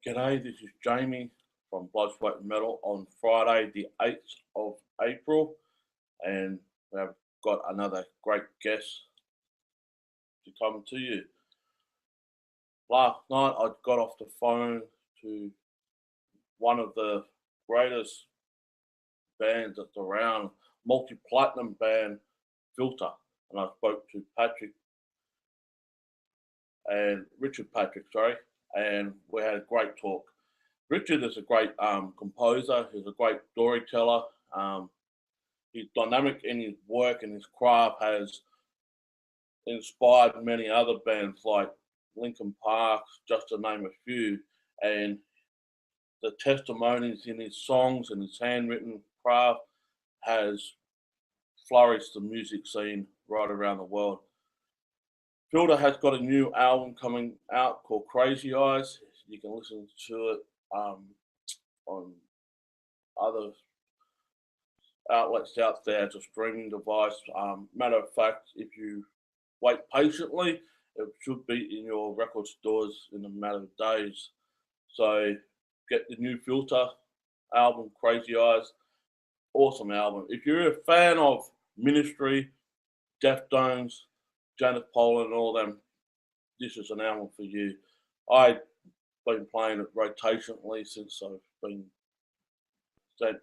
G'day, this is Jamie from Blood, Sweat and Metal on Friday, the 8th of April, and we have got another great guest to come to you. Last night I got off the phone to one of the greatest bands that's around, multi-platinum band Filter, and I spoke to Patrick and Richard Patrick, sorry, and we had a great talk. Richard is a great composer. He's a great storyteller. He's dynamic in his work and his craft has inspired many other bands like Linkin Park, just to name a few. And the testimonies in his songs and his handwritten craft has flourished the music scene right around the world. Filter has got a new album coming out called Crazy Eyes. You can listen to it on other outlets out there as a streaming device. Matter of fact, if you wait patiently, it should be in your record stores in a matter of days. So get the new Filter album, Crazy Eyes. Awesome album. If you're a fan of Ministry, Deftones, Janis Pollard, and all them, this is an album for you. I've been playing it rotationally since I've been sent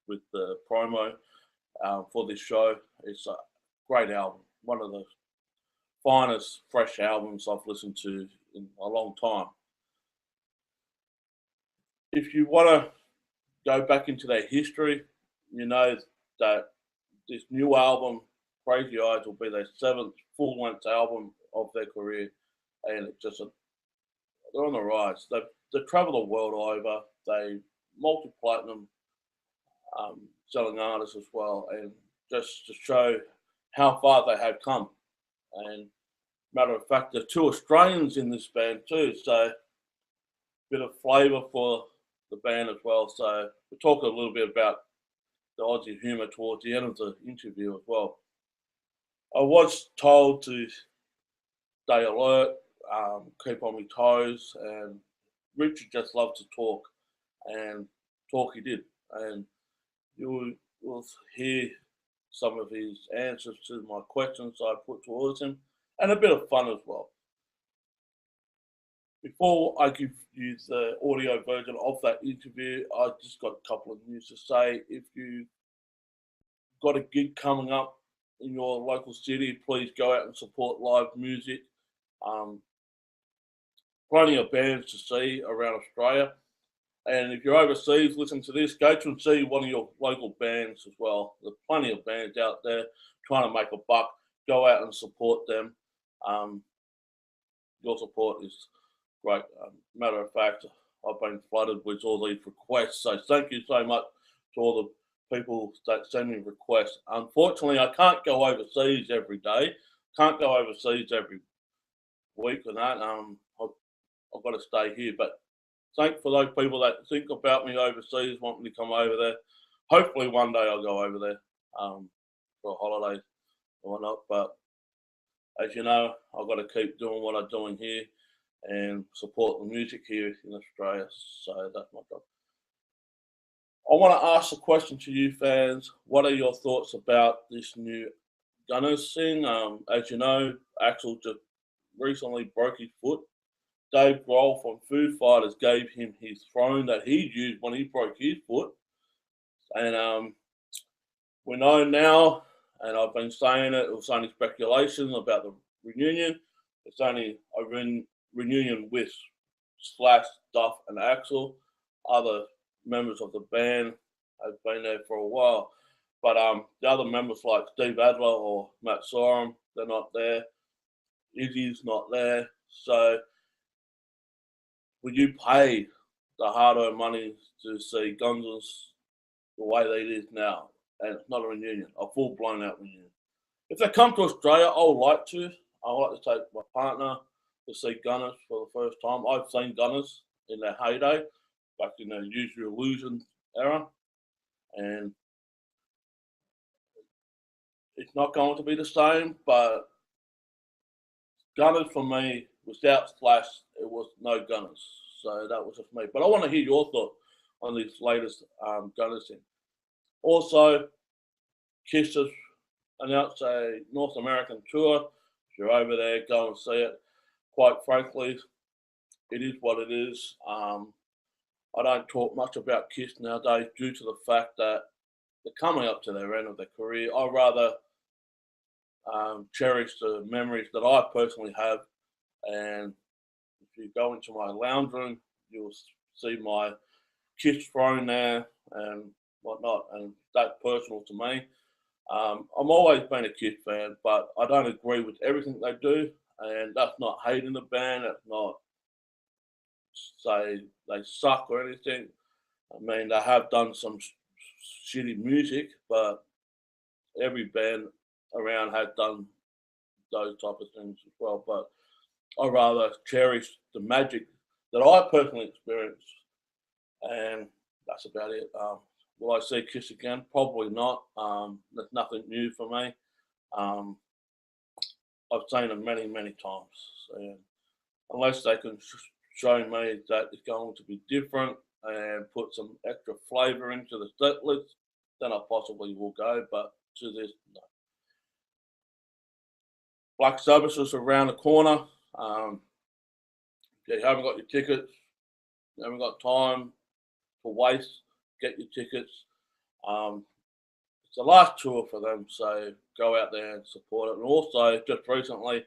with the promo for this show. It's a great album, one of the finest fresh albums I've listened to in a long time. If you want to go back into their history, you know that this new album, Crazy Eyes, will be their seventh full-length album of their career, and it's just they're on the rise. They travel the world over. They multi-platinum selling artists as well, and just to show how far they have come. And matter of fact, there's two Australians in this band too, so bit of flavour for the band as well. So we'll talk a little bit about the Aussie humour towards the end of the interview as well. I was told to stay alert, keep on my toes, and Richard just loved to talk, and talk he did. And will hear some of his answers to my questions I put towards him, and a bit of fun as well. Before I give you the audio version of that interview, I just got a couple of news to say. If you got a gig coming up in your local city, please go out and support live music. Um, Plenty of bands to see around Australia. And if you're overseas, listen to this. Go to and see one of your local bands as well. There's plenty of bands out there trying to make a buck. Go out and support them. Um, your support is great. Matter of fact, I've been flooded with all these requests. So thank you so much to all the people that send me requests. Unfortunately, I can't go overseas every day. Can't go overseas every week and that. I've got to stay here. But thank for those people that think about me overseas, want me to come over there. Hopefully one day I'll go over there for a holiday or whatnot. But as you know, I've got to keep doing what I'm doing here and support the music here in Australia. So that's my job. I want to ask a question to you fans. What are your thoughts about this new Gunners thing? As you know, Axel just recently broke his foot. Dave Grohl from Foo Fighters gave him his throne that he used when he broke his foot. And we know now, and I've been saying it was only speculation about the reunion. It's only a reunion with Slash, Duff, and Axel. Other members of the band have been there for a while. But the other members like Steve Adler or Matt Sorum, they're not there. Izzy's not there. So would you pay the hard-earned money to see Guns the way that it is now? And it's not a reunion, a full-blown out reunion. If they come to Australia, I would like to. I would like to take my partner to see Gunners for the first time. I've seen Gunners in their heyday, back in the Use Your Illusion era, and it's not going to be the same, but Gunners for me, without Slash, it was no Gunners. So that was just me. But I want to hear your thought on this latest Gunners thing. Also, Kiss has announced a North American tour. If you're over there, go and see it. Quite frankly, it is what it is. I don't talk much about Kiss nowadays due to the fact that they're coming up to their end of their career. I rather cherish the memories that I personally have. And if you go into my lounge room, you'll see my Kiss throne there and whatnot, and that's personal to me. I'm always been a Kiss fan, but I don't agree with everything they do, and that's not hating the band. That's not say they suck or anything. I mean, they have done some shitty music, but every band around has done those type of things as well. But I rather cherish the magic that I personally experienced, and that's about it. Will I see Kiss again? Probably not. There's nothing new for me. Um, I've seen them many, many times, and unless they can show me that it's going to be different and put some extra flavour into the set list, then I possibly will go. But to this, no. Black Sabbath is around the corner. If you haven't got your tickets, you haven't got time to waste, get your tickets. It's the last tour for them, so go out there and support it. And also, just recently,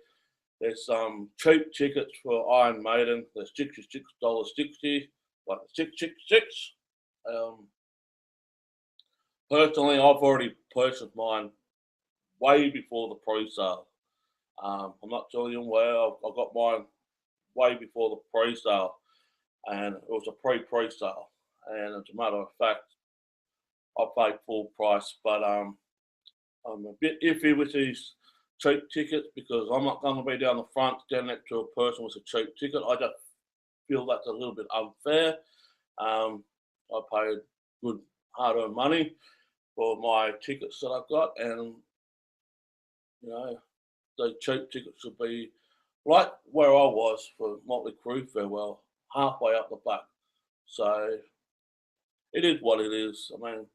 there's some cheap tickets for Iron Maiden. They're $66.60, like 666. Personally, I've already purchased mine way before the pre-sale. I'm not telling you where I got mine way before the pre-sale, and it was a pre-sale. And as a matter of fact, I paid full price, but I'm a bit iffy with these cheap tickets because I'm not going to be down the front standing next to a person with a cheap ticket. I just feel that's a little bit unfair. I paid good hard-earned money for my tickets that I've got, and you know, the cheap tickets should be like where I was for Motley Crue farewell, halfway up the back. So it is what it is. I mean,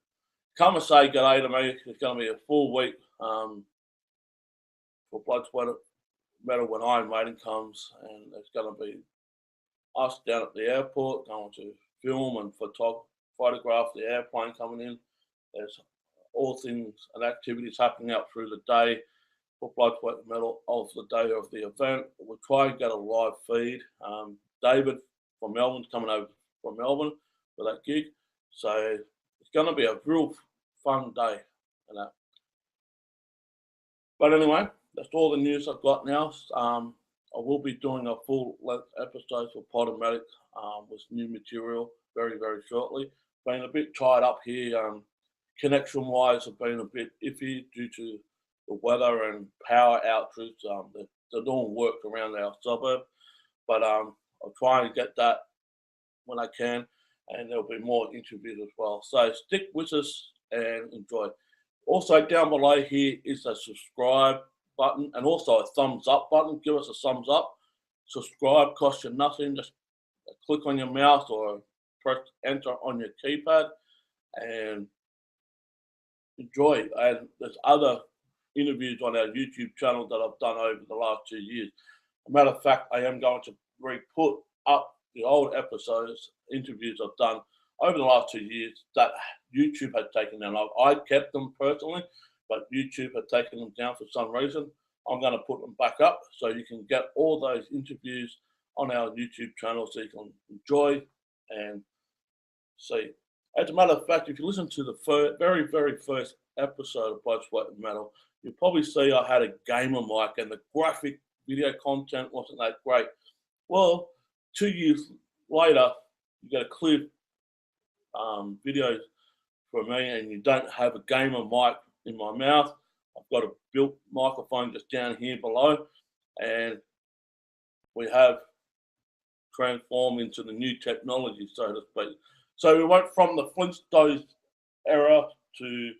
come and say good day to me. It's going to be a full week for Blood, Sweat, Metal when Iron Maiden comes, and it's going to be us down at the airport going to film and photograph the airplane coming in. There's all things and activities happening out through the day for Blood, Sweat, Metal of the day of the event. We'll try and get a live feed. David from Melbourne's coming over from Melbourne for that gig. So it's going to be a real fun day. And that. But anyway, that's all the news I've got now. I will be doing a full length episode for Podomatic with new material very, very shortly. Been a bit tied up here. Connection wise, have been a bit iffy due to the weather and power outages. They're doing work around our suburb, but I'll try and get that when I can, and there'll be more interviews as well. So stick with us and enjoy. Also, down below here is a subscribe button and also a thumbs up button. Give us a thumbs up. Subscribe costs you nothing. Just click on your mouse or press enter on your keypad and enjoy. And there's other interviews on our YouTube channel that I've done over the last 2 years. As a matter of fact, I am going to re-put up the old episodes, interviews I've done over the last 2 years that YouTube had taken down. I kept them personally, but YouTube had taken them down for some reason. I'm going to put them back up so you can get all those interviews on our YouTube channel so you can enjoy and see. As a matter of fact, if you listen to the very, very first episode of Blood, Sweat and Metal, you'll probably see I had a gamer mic and the graphic video content wasn't that great. Well, 2 years later, you get a clear video for me and you don't have a gamer mic in my mouth. I've got a built microphone just down here below, and we have transformed into the new technology, so to speak. So we went from the Flintstones era to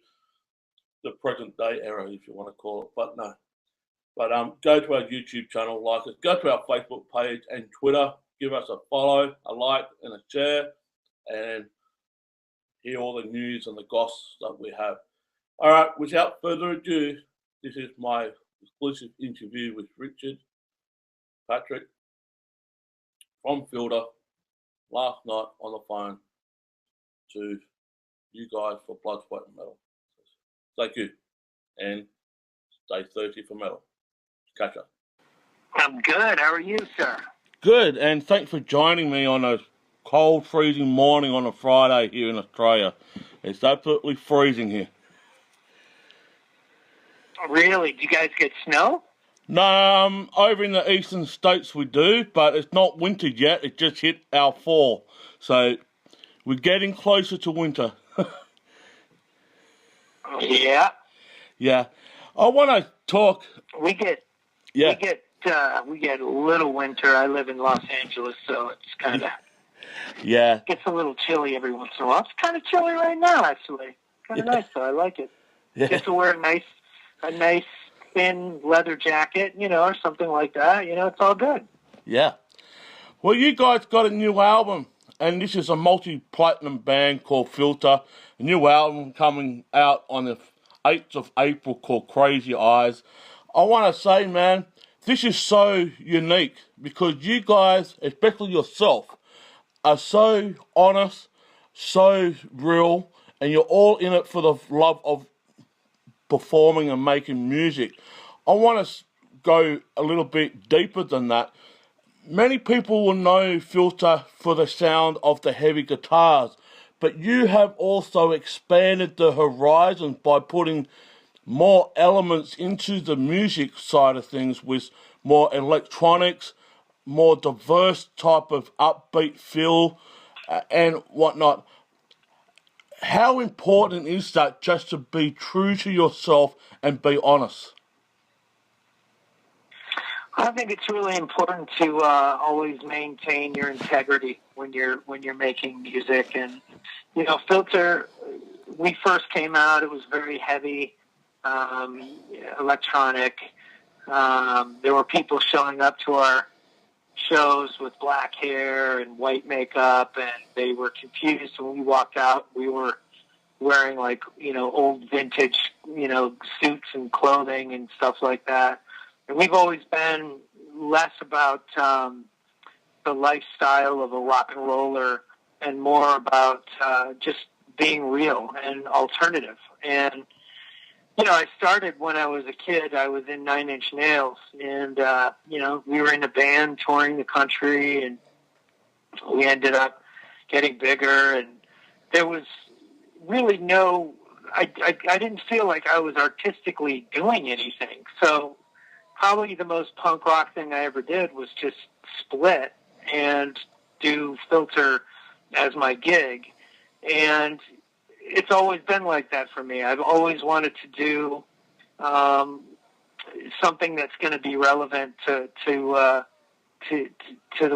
the present day era, if you want to call it, but no. But go to our YouTube channel, like us, go to our Facebook page and Twitter, give us a follow, a like, and a share, and hear all the news and the gossip that we have. All right, without further ado, this is my exclusive interview with Richard Patrick from Filter last night on the phone to you guys for Blood, Sweat and Metal. Thank you, and stay thirsty for metal. Catch up. I'm good. How are you, sir? Good, and thanks for joining me on a cold, freezing morning on a Friday here in Australia. It's absolutely freezing here. Really? Do you guys get snow? No, over in the eastern states we do, but it's not winter yet. It just hit our fall. So we're getting closer to winter. Yeah. Yeah. I want to talk. We get a little winter. I live in Los Angeles, so it's kind of gets a little chilly every once in a while. It's kind of chilly right now, actually. Kind of nice, though. I like it. Yeah. Get to wear a nice thin leather jacket, or something like that. It's all good. Yeah. Well, you guys got a new album, and this is a multi-platinum band called Filter. A new album coming out on the 8th of April called Crazy Eyes. I want to say, man, this is so unique because you guys, especially yourself, are so honest, so real, and you're all in it for the love of performing and making music. I want to go a little bit deeper than that. Many people will know Filter for the sound of the heavy guitars, but you have also expanded the horizons by putting more elements into the music side of things with more electronics, more diverse type of upbeat feel and whatnot. How important is that just to be true to yourself and be honest? I think it's really important to always maintain your integrity when you're making music. And Filter, we first came out, it was very heavy, electronic. There were people showing up to our shows with black hair and white makeup, and they were confused when we walked out. We were wearing old vintage, suits and clothing and stuff like that. And we've always been less about the lifestyle of a rock and roller and more about just being real and alternative. And I started when I was a kid. I was in Nine Inch Nails, and we were in a band touring the country, and we ended up getting bigger. And there was really I didn't feel like I was artistically doing anything. So probably the most punk rock thing I ever did was just split and do Filter as my gig. And it's always been like that for me. I've always wanted to do something that's going to be relevant to the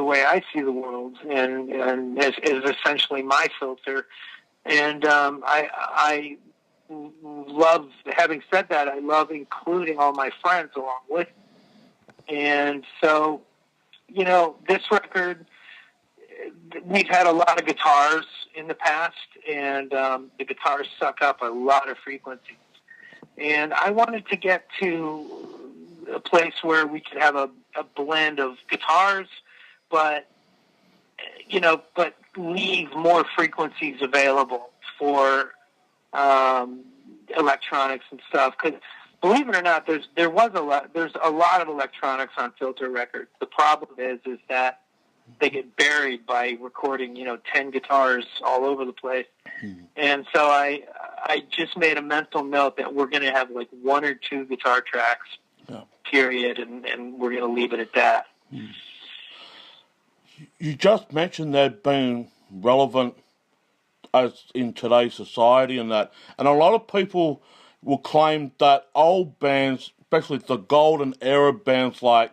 way I see the world, and is essentially my filter. And I love, having said that, I love including all my friends along with me. And so, this record, we've had a lot of guitars in the past, and the guitars suck up a lot of frequencies. And I wanted to get to a place where we could have a blend of guitars, but leave more frequencies available for electronics and stuff. Because believe it or not, there's a lot of electronics on Filter records. The problem is that they get buried by recording 10 guitars all over the place. Mm-hmm. And so I just made a mental note that we're going to have one or two guitar tracks, period, and we're going to leave it at that. Mm. You just mentioned that being relevant as in today's society and that, and a lot of people will claim that old bands, especially the golden era bands like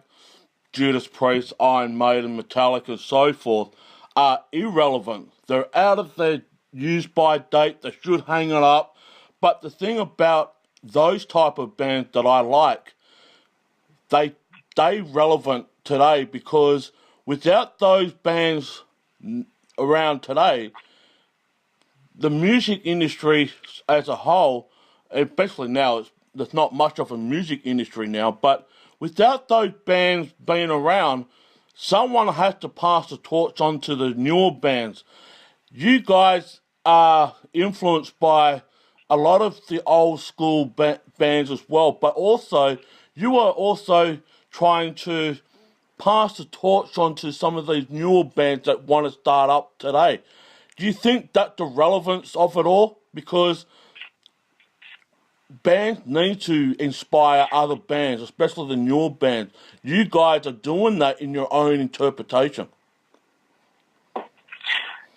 Judas Priest, Iron Maiden, Metallica, so forth, are irrelevant. They're out of their use-by date. They should hang it up. But the thing about those type of bands that I like, they relevant today because without those bands around today, the music industry as a whole, especially now, there's not much of a music industry now, but without those bands being around, someone has to pass the torch on to the newer bands. You guys are influenced by a lot of the old school bands as well, but also you are also trying to pass the torch on to some of these newer bands that want to start up today. Do you think that the relevance of it all? Because bands need to inspire other bands, especially the newer bands. You guys are doing that in your own interpretation.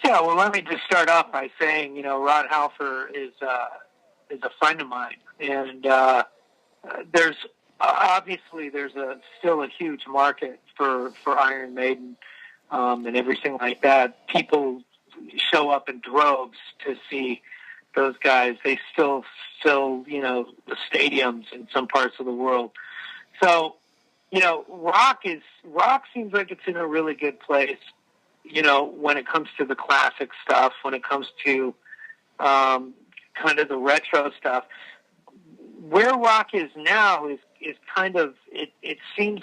Yeah, well, let me just start off by saying, Rod Halfer is a friend of mine, and there's obviously still a huge market for Iron Maiden and everything like that. People show up in droves to see those guys. They still fill the stadiums in some parts of the world. So rock seems like it's in a really good place. When it comes to the classic stuff, when it comes to kind of the retro stuff, where rock is now is kind of, it seems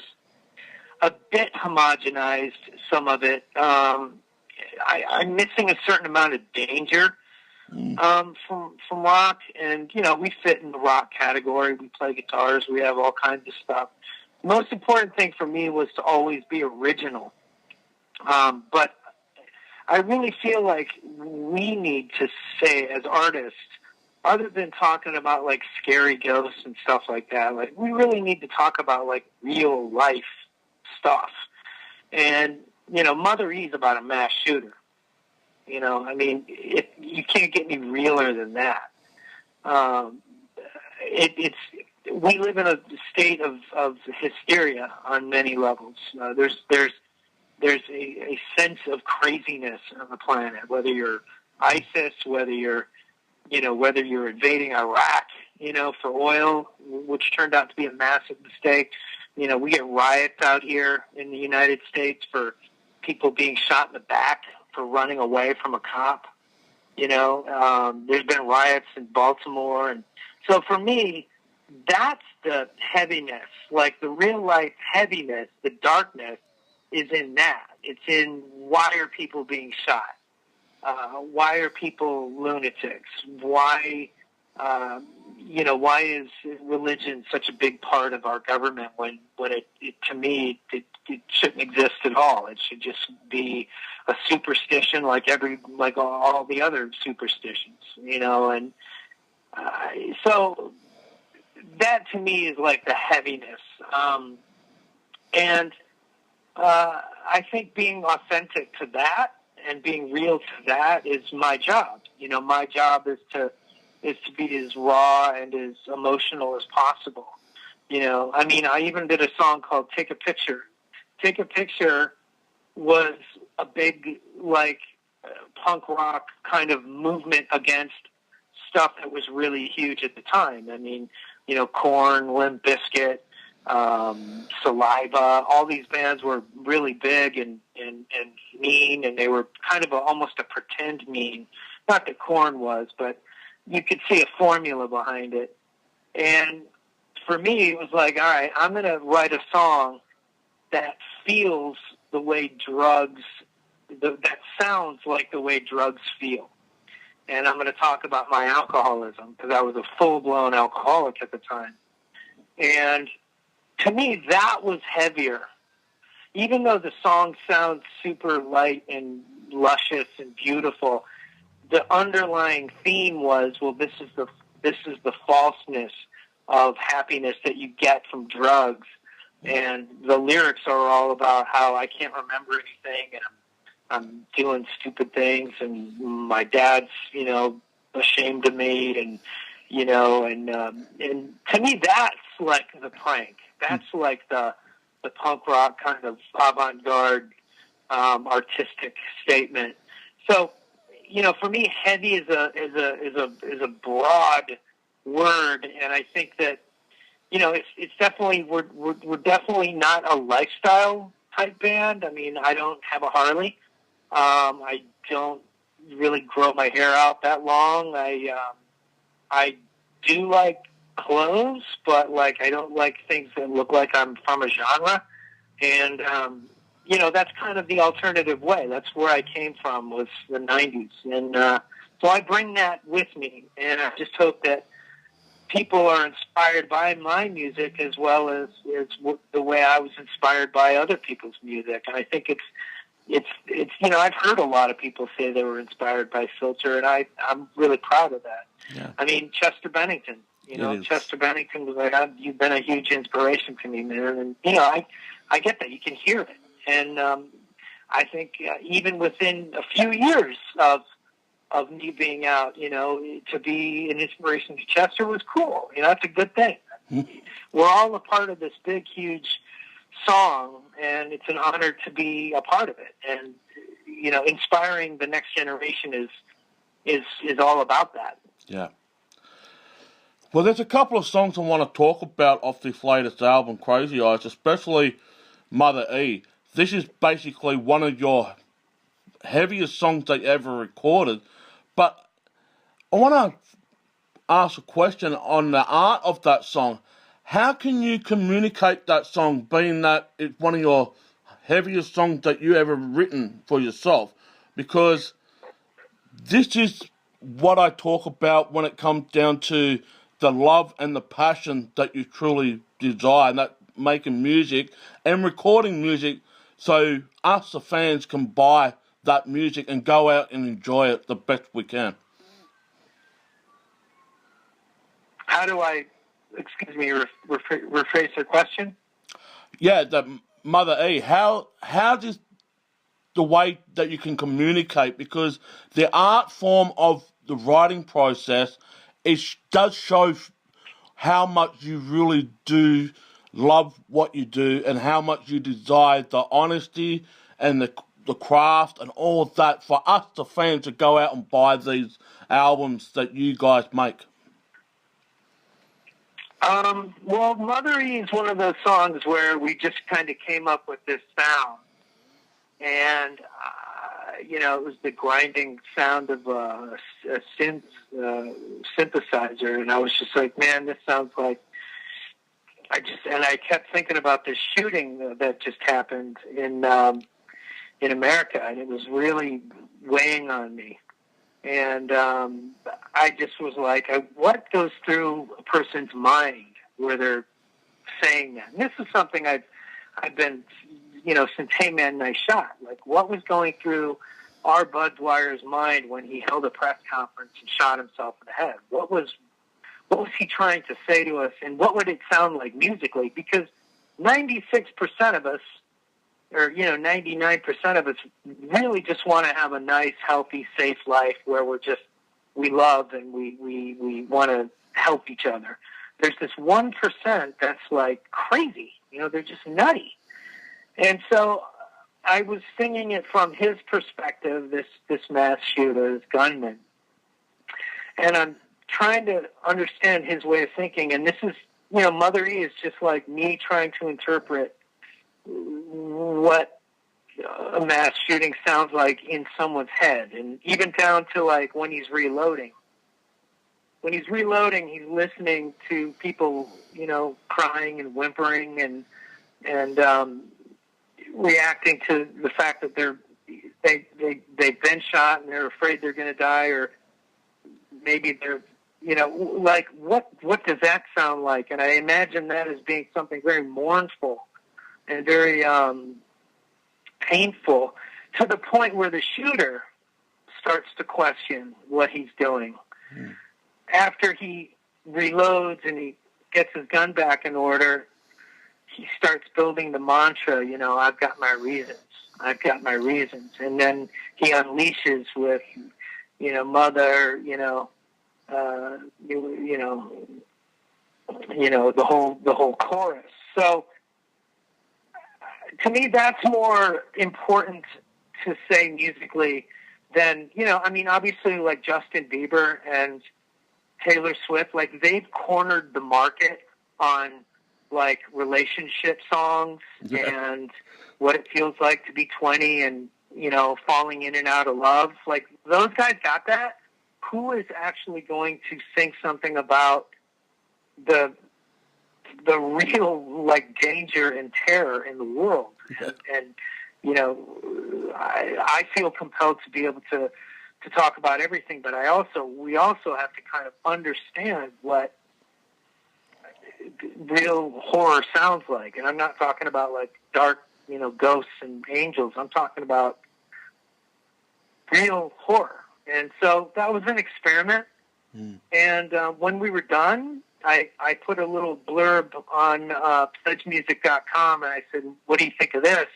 a bit homogenized, some of it. I'm missing a certain amount of danger from rock, and we fit in the rock category. We play guitars, we have all kinds of stuff. The most important thing for me was to always be original. But I really feel like we need to say, as artists, other than talking about like scary ghosts and stuff like that, like we really need to talk about like real life stuff. And Mother E's about a mass shooter. I mean, you can't get any realer than that. We live in a state of hysteria on many levels. There's a sense of craziness on the planet, whether you're ISIS, whether you're invading Iraq, for oil, which turned out to be a massive mistake. We get riots out here in the United States for people being shot in the back for running away from a cop. There's been riots in Baltimore. And so for me, that's the heaviness, like the real life heaviness, the darkness is in that. It's in why are people being shot? Why are people lunatics? Why is religion such a big part of our government when it to me, it shouldn't exist at all. It should just be a superstition like all the other superstitions, and so that to me is like the heaviness. And I think being authentic to that and being real to that is my job. My job is to be as raw and as emotional as possible. I mean, I even did a song called Take a Picture. Take a Picture was a big, punk rock kind of movement against stuff that was really huge at the time. I mean, Korn, Limp Bizkit, Saliva, all these bands were really big and mean, and they were kind of almost a pretend mean. Not that Korn was, but you could see a formula behind it. And for me, it was like, all right, I'm going to write a song that feels the way drugs, that sounds like the way drugs feel. And I'm going to talk about my alcoholism, because I was a full-blown alcoholic at the time. And to me, that was heavier. Even though the song sounds super light and luscious and beautiful, the underlying theme was, well, this is the falseness of happiness that you get from drugs. And the lyrics are all about how I can't remember anything, and I'm doing stupid things, and my dad's, ashamed of me, and to me, that's like the prank. That's like the punk rock kind of avant-garde, artistic statement. So, for me, heavy is a broad word, and I think that, it's definitely we're definitely not a lifestyle type band. I mean, I don't have a Harley. I don't really grow my hair out that long. I do like clothes, but like I don't like things that look like I'm from a genre. And you know, that's kind of the alternative way. That's where I came from, was the 90s. And so I bring that with me, and I just hope that people are inspired by my music as well as the way I was inspired by other people's music. And I think it's you know, I've heard a lot of people say they were inspired by Filter, and I'm really proud of that. Yeah. I mean, Chester Bennington, you know, Chester Bennington was like, you've been a huge inspiration to me, man. And, you know, I get that. You can hear it. And I think even within a few years of me being out, you know, to be an inspiration to Chester was cool. You know, that's a good thing. Mm-hmm. We're all a part of this big, huge song, and it's an honor to be a part of it. And, you know, inspiring the next generation is all about that. Yeah. Well, there's a couple of songs I want to talk about off this latest album, Crazy Eyes, especially Mother E. This is basically one of your heaviest songs they ever recorded. But I want to ask a question on the art of that song. How can you communicate that song, being that it's one of your heaviest songs that you ever written for yourself? Because this is what I talk about when it comes down to the love and the passion that you truly desire, and that making music and recording music so us, the fans, can buy that music and go out and enjoy it the best we can. How do I, excuse me, rephrase the question? Yeah, the Mother E, how does the way that you can communicate, because the art form of the writing process does show how much you really do love what you do and how much you desire the honesty and the craft and all of that for us, the fans, to go out and buy these albums that you guys make. Well, Mother E is one of those songs where we just kind of came up with this sound. And, you know, it was the grinding sound of a synthesizer. And I was just like, man, this sounds like... And I kept thinking about this shooting that just happened in America. And it was really weighing on me. And I just was like, what goes through a person's mind where they're saying that? And this is something I've been, you know, since Hey Man Nice Shot. Like, what was going through our Bud Dwyer's mind when he held a press conference and shot himself in the head? What was he trying to say to us, and what would it sound like musically? Because 96% of us, or, you know, 99% of us really just want to have a nice, healthy, safe life where we love and we want to help each other. There's this 1% that's like crazy. You know, they're just nutty. And so I was singing it from his perspective, this mass shooter, this gunman. And I'm trying to understand his way of thinking. And this is, you know, Mother E is just like me trying to interpret what a mass shooting sounds like in someone's head, and even down to like when he's reloading. When he's reloading, he's listening to people, you know, crying and whimpering and reacting to the fact that they've been shot and they're afraid they're going to die, or maybe they're, you know, like what does that sound like? And I imagine that as being something very mournful and very painful, to the point where the shooter starts to question what he's doing. Mm. After he reloads and he gets his gun back in order, he starts building the mantra, you know, I've got my reasons. I've got my reasons. And then he unleashes with, you know, mother, you know, the whole chorus. So to me, that's more important to say musically than, you know, I mean, obviously like Justin Bieber and Taylor Swift, like they've cornered the market on like relationship songs and what it feels like to be 20 and, you know, falling in and out of love. Like, those guys got that. Who is actually going to sing something about the real, like, danger and terror in the world? And you know, I feel compelled to be able to talk about everything, but we also have to kind of understand what real horror sounds like. And I'm not talking about, like, dark, you know, ghosts and angels. I'm talking about real horror. And so that was an experiment. And when we were done, I put a little blurb on pledgemusic.com, and I said, what do you think of this?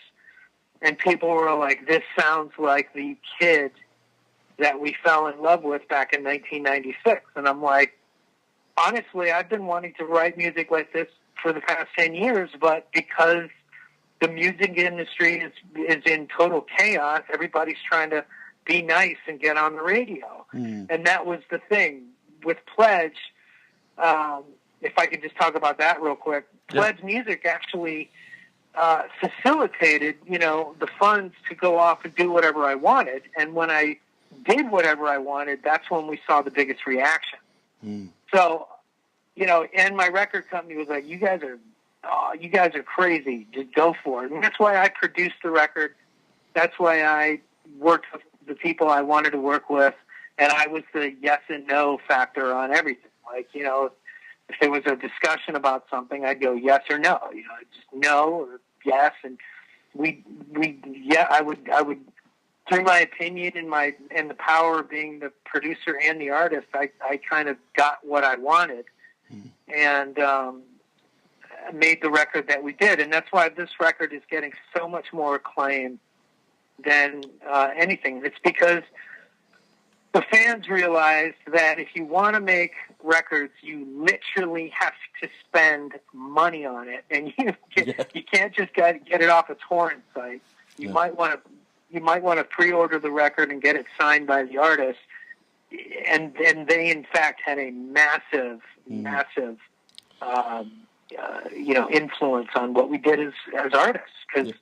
And people were like, this sounds like the kid that we fell in love with back in 1996. And I'm like, honestly, I've been wanting to write music like this for the past 10 years, but because the music industry is in total chaos, everybody's trying to be nice and get on the radio. And that was the thing. With Pledge, if I could just talk about that real quick, Pledge Music actually facilitated, you know, the funds to go off and do whatever I wanted. And when I did whatever I wanted, that's when we saw the biggest reaction. So, you know, and my record company was like, you guys are crazy. Just go for it. And that's why I produced the record. That's why I worked with the people I wanted to work with. And I was the yes and no factor on everything. Like, you know, if there was a discussion about something, I'd go yes or no. You know, just no or yes. And I would, through my opinion and the power of being the producer and the artist, I kind of got what I wanted, and made the record that we did. And that's why this record is getting so much more acclaim than anything. It's because the fans realized that if you want to make records, you literally have to spend money on it, and you can't just get it off a torrent site. You might want to pre-order the record and get it signed by the artist. And they in fact had a massive, you know, influence on what we did as artists, because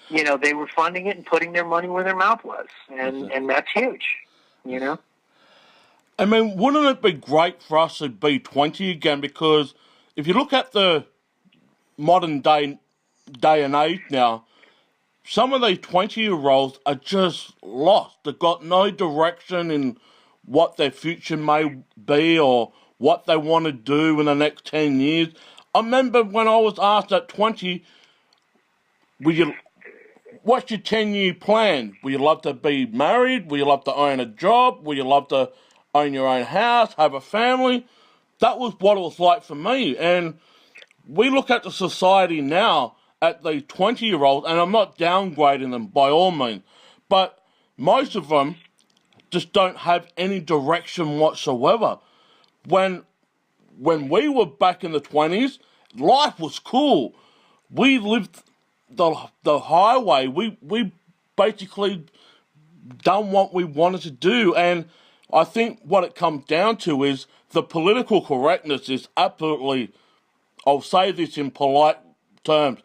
you know, they were funding it and putting their money where their mouth was, and that's huge. You know? I mean, wouldn't it be great for us to be 20 again? Because if you look at the modern day and age now, some of these 20-year-olds are just lost. They've got no direction in what their future may be or what they want to do in the next 10 years. I remember when I was asked at 20, what's your 10-year plan? Would you love to be married? Would you love to own a job? Would you love to own your own house, have a family? That was what it was like for me. And we look at the society now at the 20-year-olds, and I'm not downgrading them by all means, but most of them just don't have any direction whatsoever. When we were back in the 20s, life was cool. We lived the highway. We basically done what we wanted to do, and I think what it comes down to is the political correctness is absolutely, I'll say this in polite terms,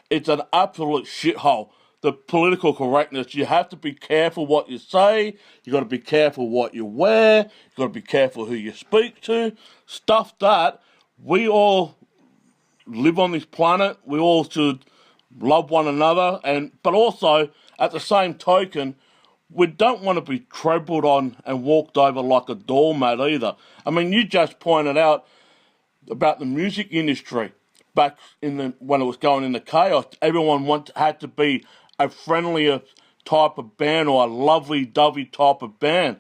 it's an absolute shithole. The political correctness, you have to be careful what you say, you got to be careful what you wear, you got to be careful who you speak to, stuff that we all live on this planet, we all should love one another, but also, at the same token, we don't want to be trampled on and walked over like a doormat either. I mean, you just pointed out about the music industry back when it was going into chaos. Everyone had to be a friendlier type of band or a lovey-dovey type of band.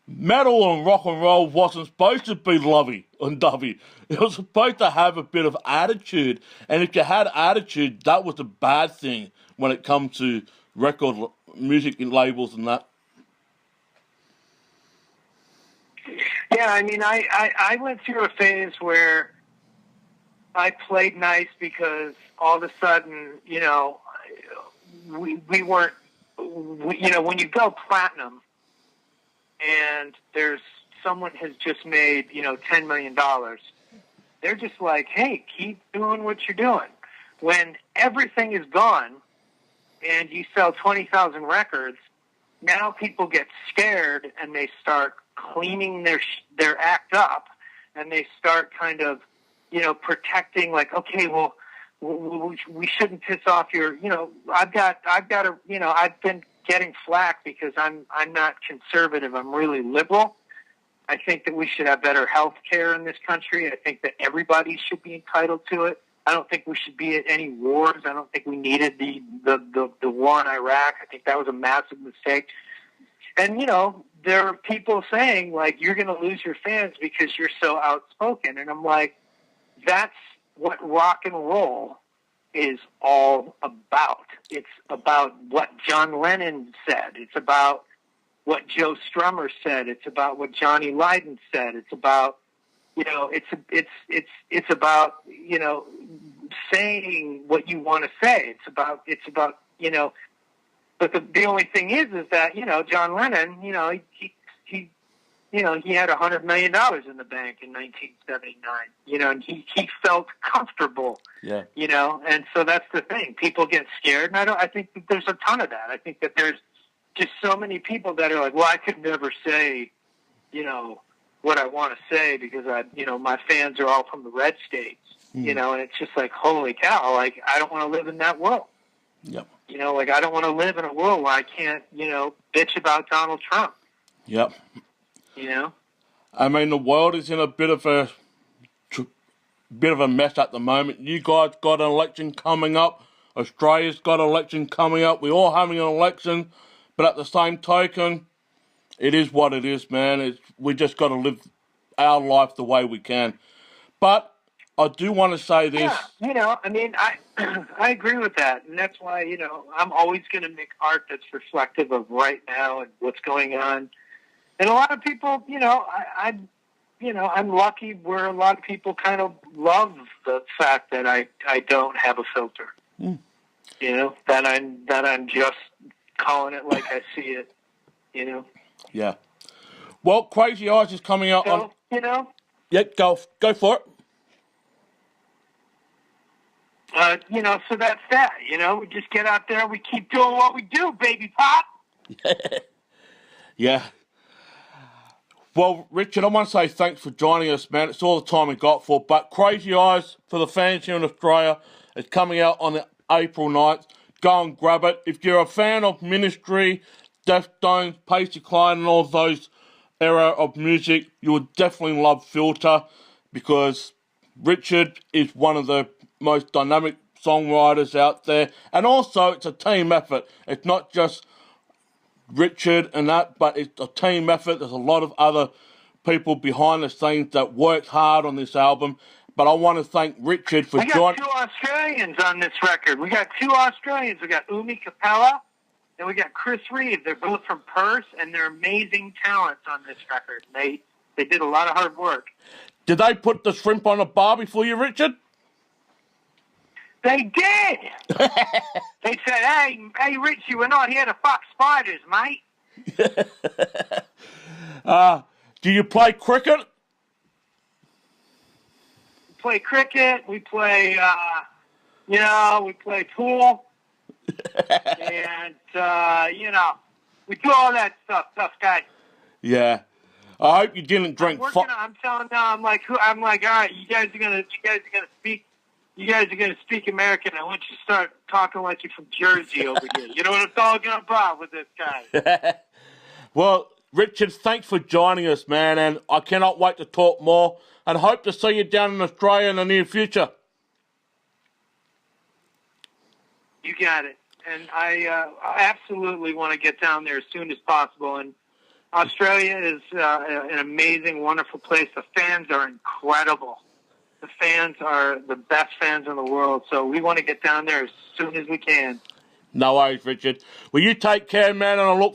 Metal and rock and roll wasn't supposed to be lovey and dovey. It was supposed to have a bit of attitude. And if you had attitude, that was a bad thing when it comes to record music labels and that. Yeah, I mean, I went through a phase where I played nice because all of a sudden, you know, we weren't, you know, when you go platinum and there's someone has just made, you know, $10 million, they're just like, hey, keep doing what you're doing. When everything is gone and you sell 20,000 records, now people get scared and they start cleaning their act up, and they start kind of, protecting, like, okay, well, we shouldn't piss off your, I've been getting flack because I'm not conservative. I'm really liberal. I think that we should have better health care in this country. I think that everybody should be entitled to it. I don't think we should be at any wars. I don't think we needed the war in Iraq. I think that was a massive mistake. And, there are people saying, like, you're going to lose your fans because you're so outspoken. And I'm like, that's what rock and roll is all about. It's about what John Lennon said. It's about what Joe Strummer said. It's about what Johnny Lydon said. It's about, it's about, saying what you want to say. It's about, but the only thing is that, John Lennon, he had $100 million in the bank in 1979, and he felt comfortable, and so that's the thing. People get scared, and I think that there's a ton of that. I think that there's just so many people that are like, well, I could never say, what I want to say because my fans are all from the red states, and it's just like, holy cow, like, I don't want to live in that world. Yep. I don't want to live in a world where I can't, bitch about Donald Trump. Yep. I mean, the world is in a bit of a mess at the moment. You guys got an election coming up. Australia's got an election coming up. We're all having an election, but at the same token, it is what it is, man. We just got to live our life the way we can. But I do want to say this. Yeah, I agree with that, and that's why I'm always going to make art that's reflective of right now and what's going on. And a lot of people, I'm lucky where a lot of people kind of love the fact that I don't have a filter. That I'm just calling it like I see it. Yeah. Well, Crazy Eyes is coming out on. Yeah, go for it. So that's that. We just get out there, we keep doing what we do, baby pop. Yeah. Well, Richard, I want to say thanks for joining us, man. It's all the time we got for. But Crazy Eyes, for the fans here in Australia, is coming out on the April 9th. Go and grab it. If you're a fan of Ministry, Deftones, Pacey Klein, and all those era of music, you would definitely love Filter, because Richard is one of the most dynamic songwriters out there. And also, it's a team effort. It's not just Richard and that, but it's a team effort. There's a lot of other people behind the scenes that worked hard on this album. But I want to thank Richard for joining. We got two Australians on this record. We got two Australians. We got Umi Capella and we got Chris Reeve. They're both from Perth, and they're amazing talents on this record. They did a lot of hard work. Did they put the shrimp on a barbie for you, Richard? They did. They said, hey, Richie, we're not here to fuck spiders, mate. Do you play cricket? We play cricket. We play, we play pool. And, we do all that stuff, tough guy. Yeah. I hope you didn't drink. I'm telling them, I'm like, all right, you guys are gonna speak American. I want you to start talking like you're from Jersey over here. You know what I'm talking about with this guy. Well, Richard, thanks for joining us, man, and I cannot wait to talk more, and hope to see you down in Australia in the near future. You got it. And I absolutely want to get down there as soon as possible. And Australia is an amazing, wonderful place. The fans are incredible. The fans are the best fans in the world, so we want to get down there as soon as we can. No worries, Richard. Well, you take care, man, and I look